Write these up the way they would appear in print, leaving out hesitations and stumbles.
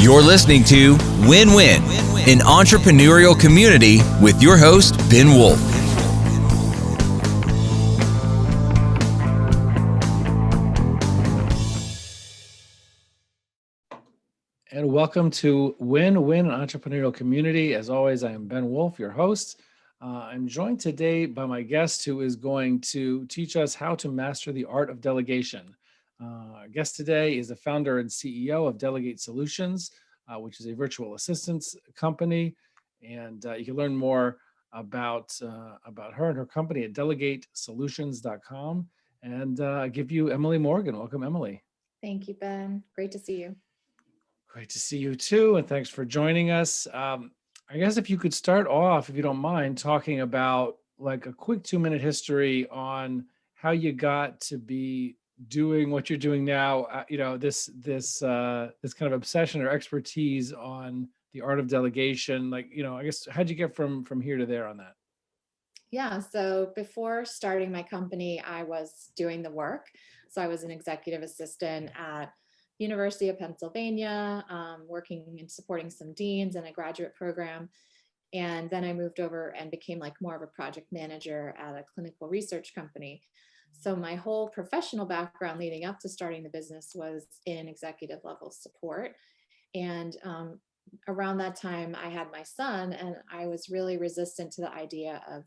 You're listening to Win-Win, an entrepreneurial community with your host, Ben Wolf. And welcome to Win-Win, an entrepreneurial community. As always, I am Ben Wolf, your host. I'm joined today by my guest who is going to teach us how to master the art of delegation. Our guest today is the founder and CEO of Delegate Solutions, which is a virtual assistance company. And you can learn more about her and her company at delegatesolutions.com. And I give you Emily Morgan. Welcome, Emily. Thank you, Ben. Great to see you. Great to see you too, and thanks for joining us. I guess if you could start off, if you don't mind, talking about like a quick 2-minute history on how you got to be doing what you're doing now. This kind of obsession or expertise on the art of delegation. I guess how'd you get from here to there on that? Yeah, so before starting my company, I was doing the work. So I was an executive assistant at University of Pennsylvania, working and supporting some deans and a graduate program. And then I moved over and became like more of a project manager at a clinical research company. So my whole professional background leading up to starting the business was in executive level support. And around that time, I had my son, and I was really resistant to the idea of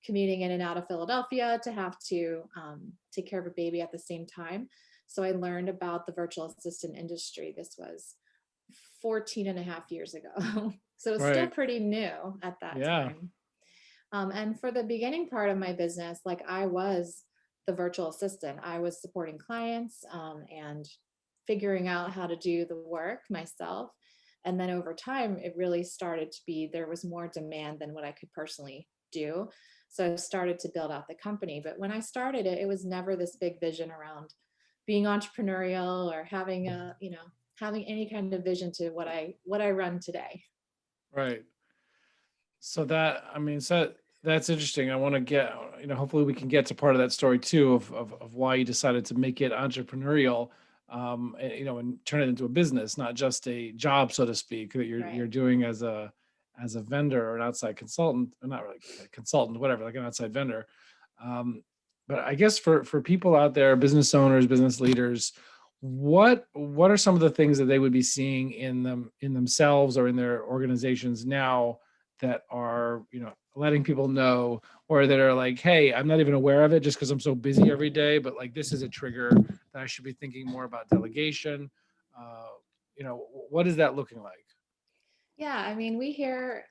commuting in and out of Philadelphia to have to take care of a baby at the same time. So I learned about the virtual assistant industry. This was 14 and a half years ago. So it's still pretty new at that time. And for the beginning part of my business, like I was the virtual assistant. I was supporting clients and figuring out how to do the work myself. And then over time, it really started to be, there was more demand than what I could personally do. So I started to build out the company. But when I started it, it was never this big vision around being entrepreneurial or having any kind of vision to what I run today. Right. So that's interesting. I want to get, hopefully we can get to part of that story too of why you decided to make it entrepreneurial, and turn it into a business, not just a job, so to speak, that you're doing as a vendor or an outside consultant, or not really a consultant, whatever, like an outside vendor. But I guess for people out there, business owners, business leaders, what are some of the things that they would be seeing in themselves or in their organizations now that are, letting people know, or that are like, hey, I'm not even aware of it just because I'm so busy every day, but like this is a trigger that I should be thinking more about delegation. What is that looking like? Yeah, I mean, we hear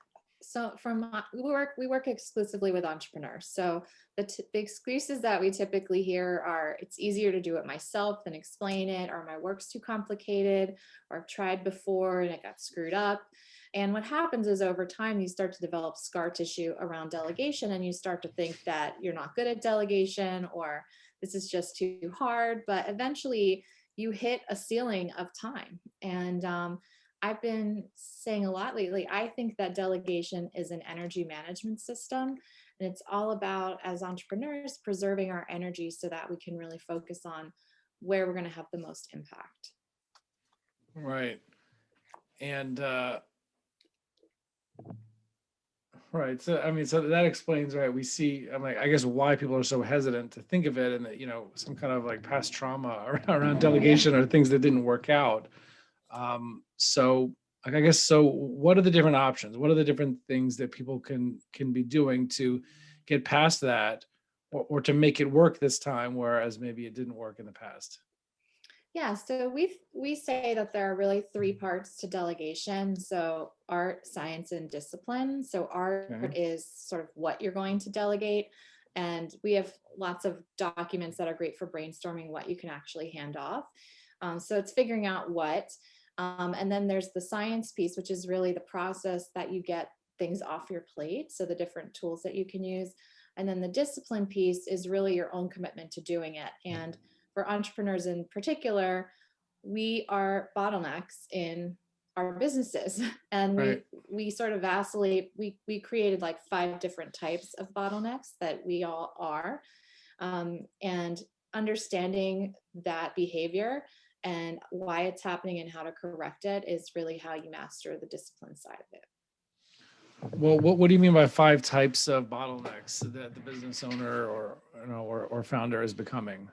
we work exclusively with entrepreneurs. So the excuses that we typically hear are, it's easier to do it myself than explain it, or my work's too complicated, or I've tried before and it got screwed up. And what happens is over time, you start to develop scar tissue around delegation, and you start to think that you're not good at delegation, or this is just too hard. But eventually you hit a ceiling of time. And I've been saying a lot lately, I think that delegation is an energy management system. And it's all about, as entrepreneurs, preserving our energy so that we can really focus on where we're going to have the most impact. Right. And right. So that explains, right? We see, I guess why people are so hesitant to think of it, and that, some kind of like past trauma around delegation or things that didn't work out. So what are the different options? What are the different things that people can be doing to get past that, or to make it work this time, whereas maybe it didn't work in the past? Yeah, so we say that there are really 3 parts to delegation. So art, science, and discipline. So art is sort of what you're going to delegate. And we have lots of documents that are great for brainstorming what you can actually hand off. So it's figuring out what. And then there's the science piece, which is really the process that you get things off your plate. So the different tools that you can use. And then the discipline piece is really your own commitment to doing it. And for entrepreneurs in particular, we are bottlenecks in our businesses. And we sort of vacillate. We created like 5 different types of bottlenecks that we all are. And understanding that behavior and why it's happening and how to correct it is really how you master the discipline side of it. Well, what do you mean by 5 types of bottlenecks that the business owner or founder is becoming?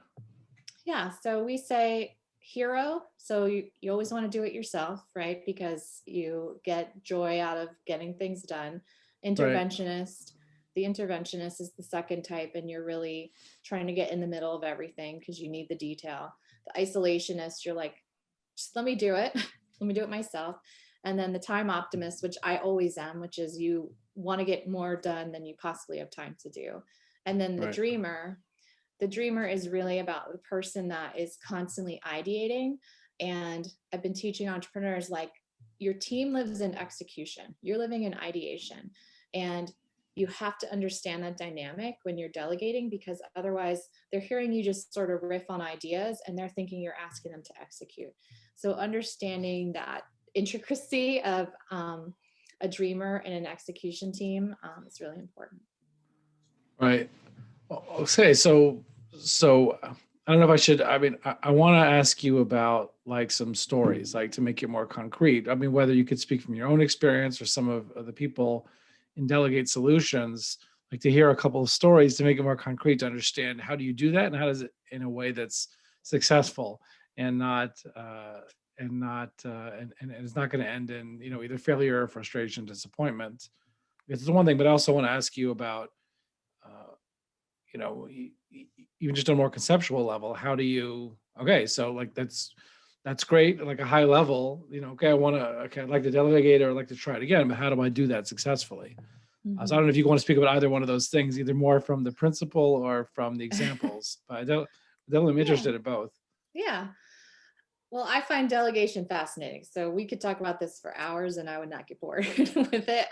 Yeah, so we say hero. So you always want to do it yourself, right? Because you get joy out of getting things done. Interventionist. The interventionist is the second type, and you're really trying to get in the middle of everything because you need the detail. The isolationist, you're like, just let me do it. Let me do it myself. And then the time optimist, which I always am, which is you want to get more done than you possibly have time to do. And then the dreamer. The dreamer is really about the person that is constantly ideating. And I've been teaching entrepreneurs, like, your team lives in execution. You're living in ideation. And you have to understand that dynamic when you're delegating, because otherwise they're hearing you just sort of riff on ideas and they're thinking you're asking them to execute. So understanding that intricacy of a dreamer and an execution team is really important. Right. Okay. So I don't know if I should, I mean, I want to ask you about like some stories, like to make it more concrete. I mean, whether you could speak from your own experience or some of the people in Delegate Solutions, like to hear a couple of stories to make it more concrete, to understand how do you do that and how does it in a way that's successful and not and it's not going to end in, you know, either failure, frustration, disappointment. Because it's one thing, but I also want to ask you about, you know, even just on a more conceptual level, how do you, okay, so like that's great, like a high level, you know, okay, I'd like to delegate or I'd like to try it again, but how do I do that successfully? So I don't know if you want to speak about either one of those things, either more from the principle or from the examples, but I definitely am interested in both. Yeah. Well, I find delegation fascinating. So we could talk about this for hours and I would not get bored with it.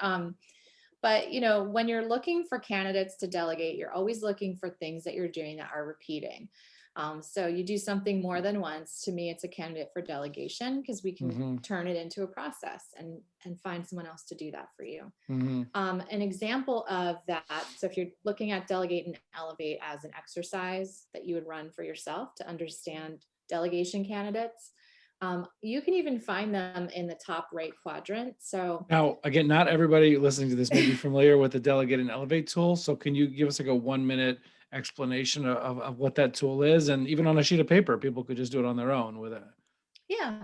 But, you know, when you're looking for candidates to delegate, you're always looking for things that you're doing that are repeating. So you do something more than once. To me, it's a candidate for delegation because we can turn it into a process and find someone else to do that for you. An example of that, so if you're looking at delegate and elevate as an exercise that you would run for yourself to understand delegation candidates, you can even find them in the top right quadrant. So now, again, not everybody listening to this may be familiar with the Delegate and Elevate tool. So can you give us like a 1-minute explanation of what that tool is? And even on a sheet of paper, people could just do it on their own with it. Yeah.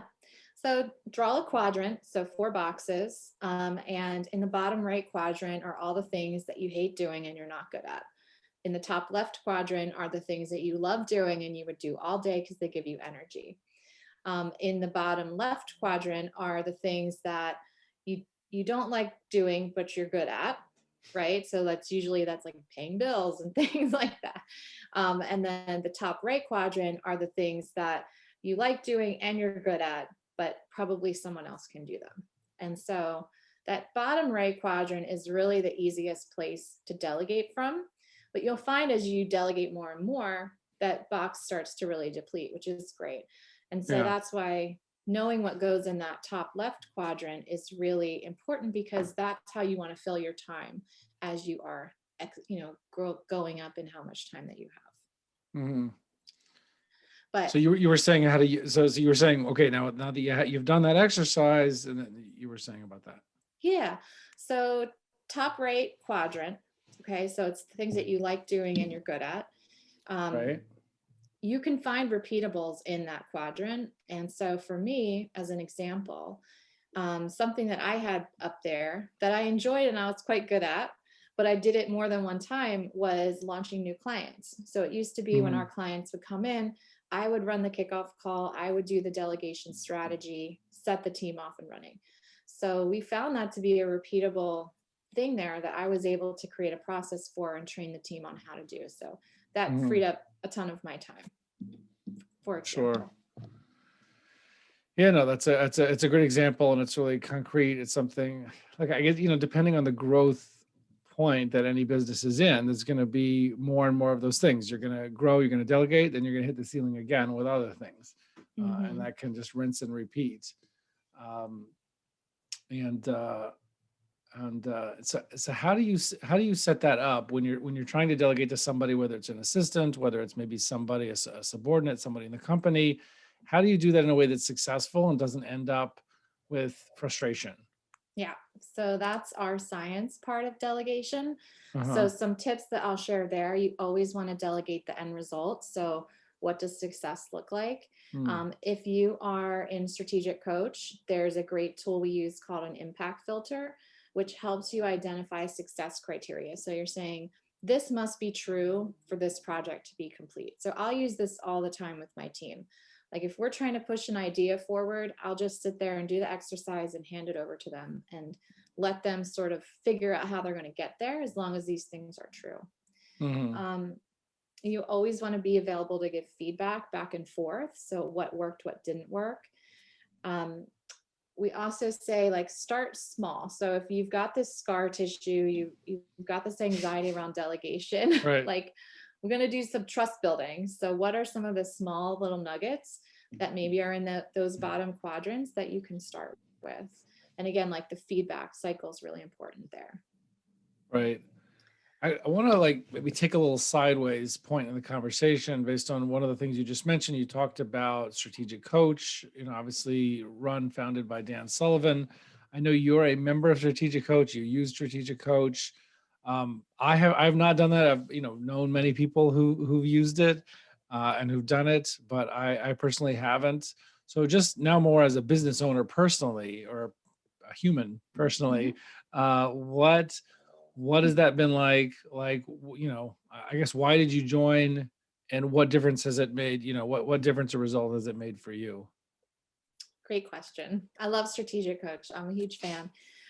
So draw a quadrant, so 4 boxes. And in the bottom right quadrant are all the things that you hate doing and you're not good at. In the top left quadrant are the things that you love doing and you would do all day because they give you energy. In the bottom left quadrant are the things that you don't like doing, but you're good at, right? So that's like paying bills and things like that. And then the top right quadrant are the things that you like doing and you're good at, but probably someone else can do them. And so that bottom right quadrant is really the easiest place to delegate from. But you'll find as you delegate more and more, that box starts to really deplete, which is great. And so that's why knowing what goes in that top left quadrant is really important, because that's how you want to fill your time as you are, you know, going up in how much time that you have. But so you were saying how to, so you were saying, okay, now that you've done that exercise, and then you were saying about that. Yeah. So top right quadrant. Okay. So it's the things that you like doing and you're good at. Right. You can find repeatables in that quadrant. And so for me, as an example, something that I had up there that I enjoyed and I was quite good at, but I did it more than one time, was launching new clients. So it used to be when our clients would come in, I would run the kickoff call, I would do the delegation strategy, set the team off and running. So we found that to be a repeatable thing there that I was able to create a process for and train the team on how to do. So that freed up a ton of my time, for example. Sure. Yeah, no, it's a great example, and it's really concrete. It's something like, I guess, you know, depending on the growth point that any business is in, there's going to be more and more of those things. You're going to grow, you're going to delegate, then you're going to hit the ceiling again with other things, and that can just rinse and repeat. So how do you set that up when you're trying to delegate to somebody, whether it's an assistant, whether it's maybe somebody, a subordinate, somebody in the company, how do you do that in a way that's successful and doesn't end up with frustration? Yeah, so that's our science part of delegation. So Uh-huh. some tips that I'll share there, you always want to delegate the end result. So what does success look like? Hmm. If you are in strategic coach, there's a great tool we use called an impact filter, which helps you identify success criteria. So you're saying, this must be true for this project to be complete. So I'll use this all the time with my team. Like if we're trying to push an idea forward, I'll just sit there and do the exercise and hand it over to them and let them sort of figure out how they're going to get there as long as these things are true. Hmm. Um, you always want to be available to give feedback back and forth. So what worked, what didn't work. Um, we also say like start small. So if you've got this scar tissue, you've got this anxiety around delegation, Right. like we're going to do some trust building. So what are some of the small little nuggets that maybe are in those bottom quadrants that you can start with? And again, like the feedback cycle is really important there. Right. I want to like maybe take a little sideways point in the conversation based on one of the things you just mentioned. You talked about strategic coach, obviously founded by Dan Sullivan. I know you're a member of strategic coach. You use strategic coach. I've not done that. I've known many people who've used it and who've done it, but I personally haven't. So just now more as a business owner personally, or a human personally, what has that been like? I guess, why did you join, and what difference has it made? What difference or result has it made for you? Great question. I love strategic coach. I'm a huge fan.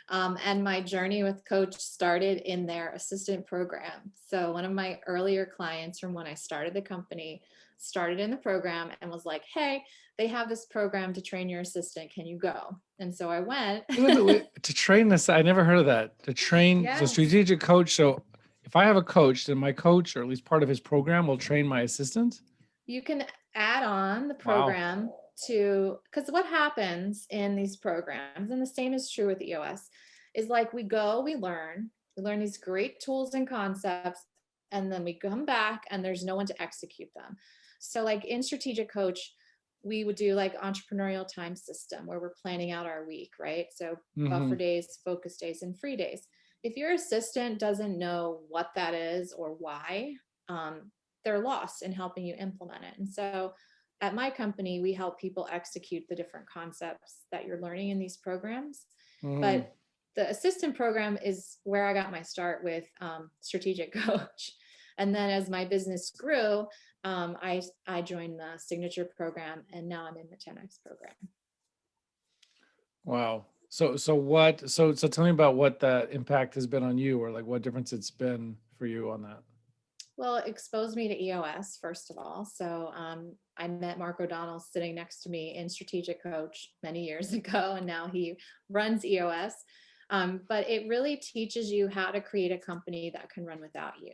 And my journey with coach started in their assistant program. So one of my earlier clients from when I started the company started in the program and was like, hey, they have this program to train your assistant. Can you go? And so I went. Wait, to train this, I never heard of that. To train, so Yes. strategic coach. So if I have a coach, then my coach, or at least part of his program, will train my assistant. You can add on the Wow. program to, because what happens in these programs, and the same is true with EOS, is like we learn these great tools and concepts, and then we come back and there's no one to execute them. So like in strategic coach, we would do like entrepreneurial time system where we're planning out our week, right? So buffer Hmm. days, focus days, and free days. If your assistant doesn't know what that is or why, they're lost in helping you implement it. And so at my company, we help people execute the different concepts that you're learning in these programs. Hmm. But the assistant program is where I got my start with strategic coach. And then as my business grew, I joined the signature program, and now I'm in the 10X program. Wow. So tell me about what that impact has been on you, or like what difference it's been for you on that. Well, it exposed me to EOS, first of all. So I met Mark O'Donnell sitting next to me in Strategic Coach many years ago, and now he runs EOS. But it really teaches you how to create a company that can run without you.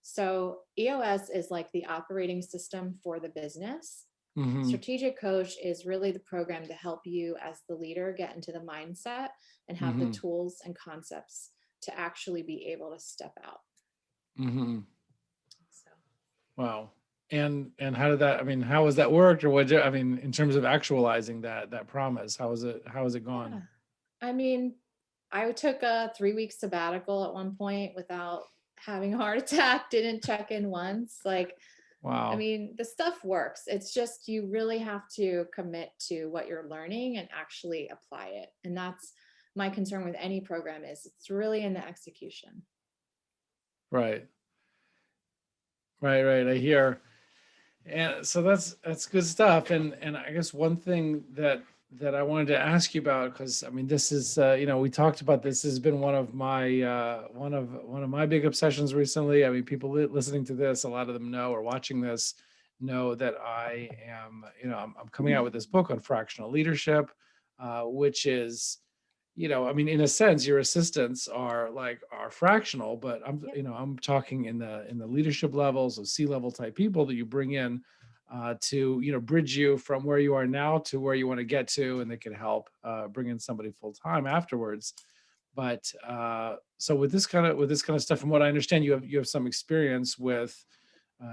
So EOS is like the operating system for the business. Hmm. Strategic Coach is really the program to help you as the leader get into the mindset and have the Hmm. tools and concepts to actually be able to step out. Hmm. So. Wow. And how did that, how has that worked, or in terms of actualizing that promise, how has it gone? Yeah. I mean, I took a 3-week sabbatical at one point without having a heart attack, didn't check in once. Like, I Wow. mean, the stuff works. It's just you really have to commit to what you're learning and actually apply it. And that's my concern with any program, is it's really in the execution. Right. Right. I hear. And so that's good stuff. And I guess one thing that I wanted to ask you about, because this is we talked about this, has been one of my big obsessions recently. People listening to this, a lot of them know, or watching this, know that I am I'm coming out with this book on fractional leadership, which is, in a sense, your assistants are fractional, but Yep. I'm talking in the leadership levels of C-level type people that you bring in to bridge you from where you are now to where you want to get to, and they can help bring in somebody full time afterwards. But so with this kind of stuff, from what I understand, you have some experience with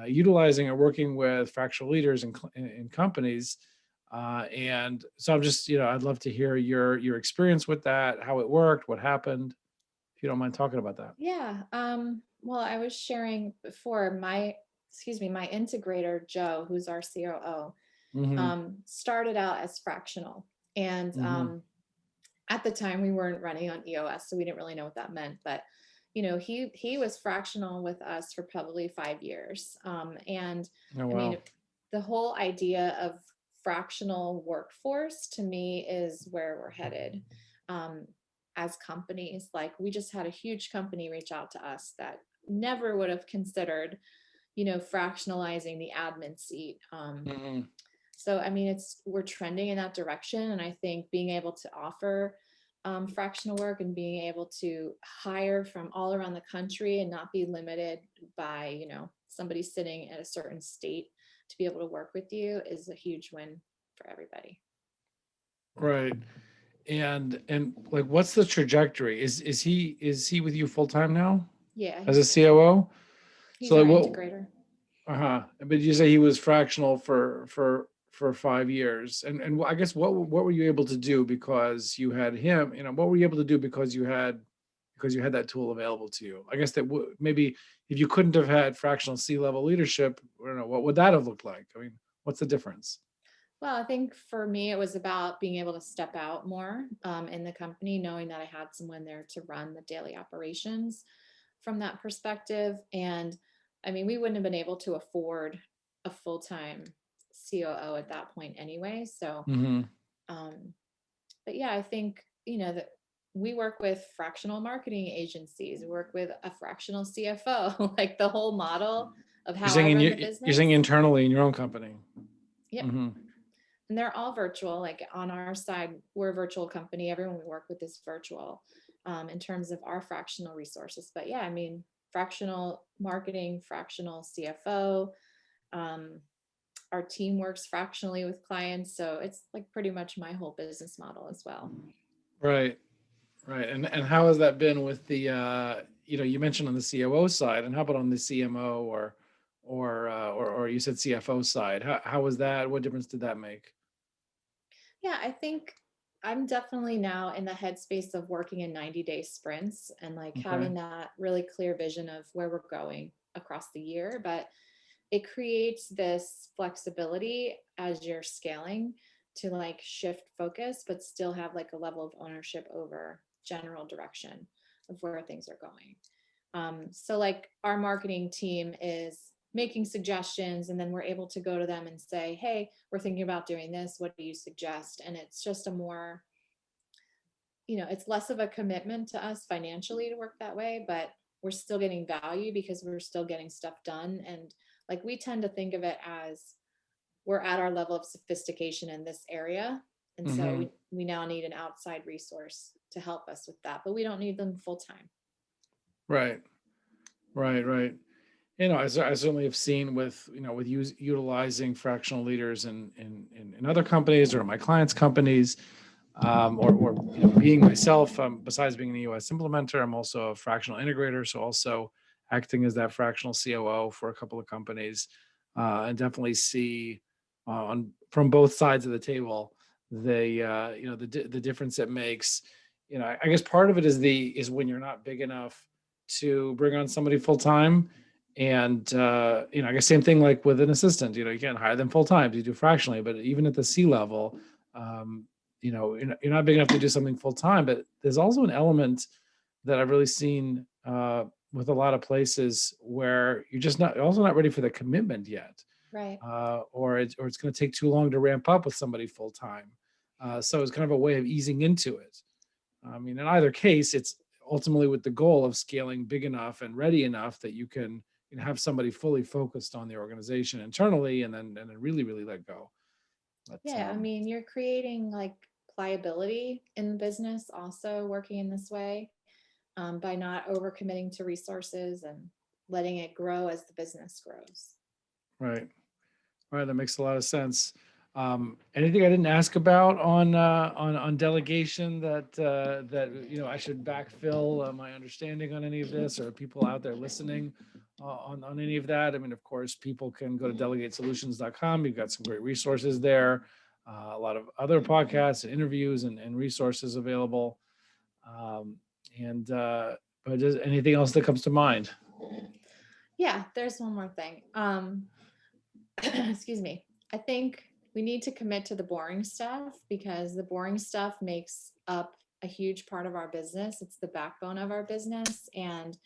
utilizing or working with fractional leaders in companies. And so I'm just, I'd love to hear your experience with that, how it worked, what happened, if you don't mind talking about that. Yeah. Well, I was sharing before my integrator, Joe, who's our COO, Mm-hmm. started out as fractional. And Mm-hmm. at the time we weren't running on EOS, so we didn't really know what that meant. But, he was fractional with us for probably 5 years. And Oh, I wow. mean, the whole idea of fractional workforce to me is where we're headed. As companies, like we just had a huge company reach out to us that never would have considered, fractionalizing the admin seat. Mm-hmm. So, I mean, we're trending in that direction. And I think being able to offer fractional work and being able to hire from all around the country and not be limited by, somebody sitting at a certain state to be able to work with you is a huge win for everybody. Right. And like, what's the trajectory? Is he with you full time now Yeah, as a COO? he's So our like, what? integrator. But you say he was fractional for 5 years, and I guess what were you able to do because you had him? What were you able to do because you had that tool available to you? I guess that maybe if you couldn't have had fractional C-level leadership, I don't know, what would that have looked like? I mean, what's the difference? Well, I think for me, it was about being able to step out more in the company, knowing that I had someone there to run the daily operations from that perspective. And I mean, we wouldn't have been able to afford a full-time COO at that point anyway. So, Mm-hmm. um, but yeah, I think, that we work with fractional marketing agencies, we work with a fractional CFO, like the whole model of how I run the You're saying business. internally in your own company. Yep. Mm-hmm. And they're all virtual. Like on our side, we're a virtual company. Everyone we work with is virtual in terms of our fractional resources. But yeah, I mean, fractional marketing, fractional CFO. Um, our team works fractionally with clients. So it's like pretty much my whole business model as well. Right. Right. And how has that been with the you mentioned on the COO side, and how about on the CMO or you said CFO side? How was that? What difference did that make? Yeah, I think I'm definitely now in the headspace of working in 90-day sprints and like Okay. having that really clear vision of where we're going across the year. But it creates this flexibility as you're scaling to like shift focus, but still have like a level of ownership over general direction of where things are going. So like our marketing team is making suggestions and then we're able to go to them and say, hey, we're thinking about doing this. What do you suggest? And it's just a more, it's less of a commitment to us financially to work that way, but we're still getting value because we're still getting stuff done. And like we tend to think of it as we're at our level of sophistication in this area. And so Mm-hmm. we now need an outside resource to help us with that, but we don't need them full time. Right. Right. I certainly have seen with utilizing fractional leaders in other companies or my clients' companies, or being myself. Besides being an EOS implementer, I'm also a fractional integrator, so also acting as that fractional COO for a couple of companies, and definitely see on from both sides of the table the difference it makes. I guess part of it is when you're not big enough to bring on somebody full time. And I guess same thing like with an assistant. You can't hire them full time. You do fractionally, but even at the C level, you're not big enough to do something full time. But there's also an element that I've really seen with a lot of places where you're also not ready for the commitment yet, Right. or it's going to take too long to ramp up with somebody full time. So it's kind of a way of easing into it. I mean, in either case, it's ultimately with the goal of scaling big enough and ready enough that you can have somebody fully focused on the organization internally, and then really let go. But Yeah, I mean, you're creating like pliability in the business also working in this way, by not overcommitting to resources and letting it grow as the business grows. right, that makes a lot of sense. Anything I didn't ask about on delegation that I should backfill my understanding on any of this, or people out there listening on any of that? I mean, of course, people can go to delegatesolutions.com. You've got some great resources there. a lot of other podcasts and interviews and resources available. But just anything else that comes to mind? Yeah, there's one more thing. Excuse me. I think we need to commit to the boring stuff, because the boring stuff makes up a huge part of our business. It's the backbone of our business, and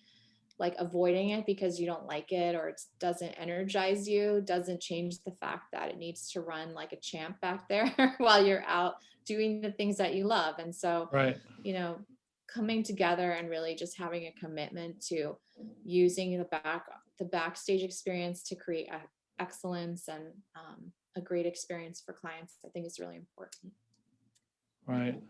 like avoiding it because you don't like it or it doesn't energize you doesn't change the fact that it needs to run like a champ back there while you're out doing the things that you love. And so, Right. Coming together and really just having a commitment to using the backstage experience to create excellence and a great experience for clients, I think is really important. Right.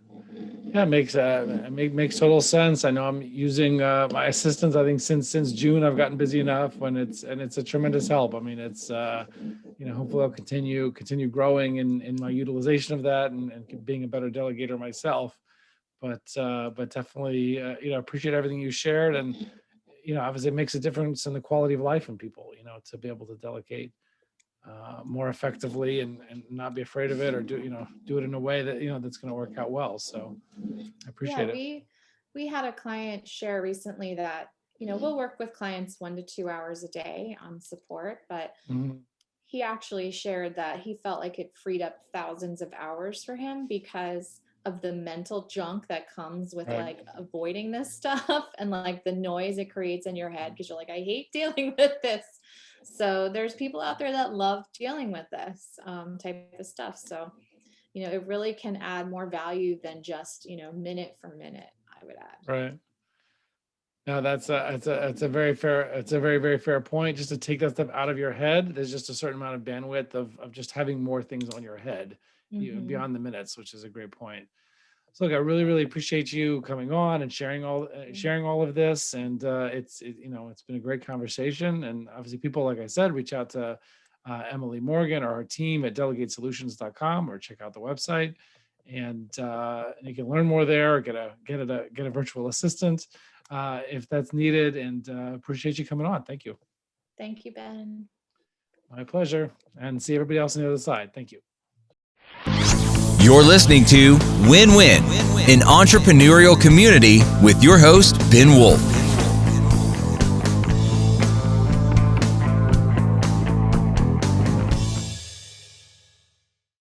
Yeah, it makes total sense. I know I'm using my assistants. I think since June, I've gotten busy enough and it's a tremendous help. I mean, it's hopefully I'll continue growing in my utilization of that and being a better delegator myself. But definitely appreciate everything you shared, and obviously it makes a difference in the quality of life in people. To be able to delegate more effectively and not be afraid of it, or do it in a way that that's going to work out well. So I appreciate it. We had a client share recently that we'll work with clients 1 to 2 hours a day on support, but he actually shared that he felt like it freed up thousands of hours for him because of the mental junk that comes with like avoiding this stuff and like the noise it creates in your head, because you're like, I hate dealing with this. So there's people out there that love dealing with this type of stuff. So, it really can add more value than just, minute for minute, I would add. Right. No, that's a very very fair point. Just to take that stuff out of your head, there's just a certain amount of bandwidth of just having more things on your head, beyond the minutes, which is a great point. So look, I really, really appreciate you coming on and sharing all of this. And it's been a great conversation. And obviously people, like I said, reach out to Emily Morgan or her team at delegatesolutions.com, or check out the website. And you can learn more there, or get a virtual assistant if that's needed. And appreciate you coming on. Thank you. Thank you, Ben. My pleasure. And see everybody else on the other side. Thank you. You're listening to Win-Win, an entrepreneurial community with your host, Ben Wolf.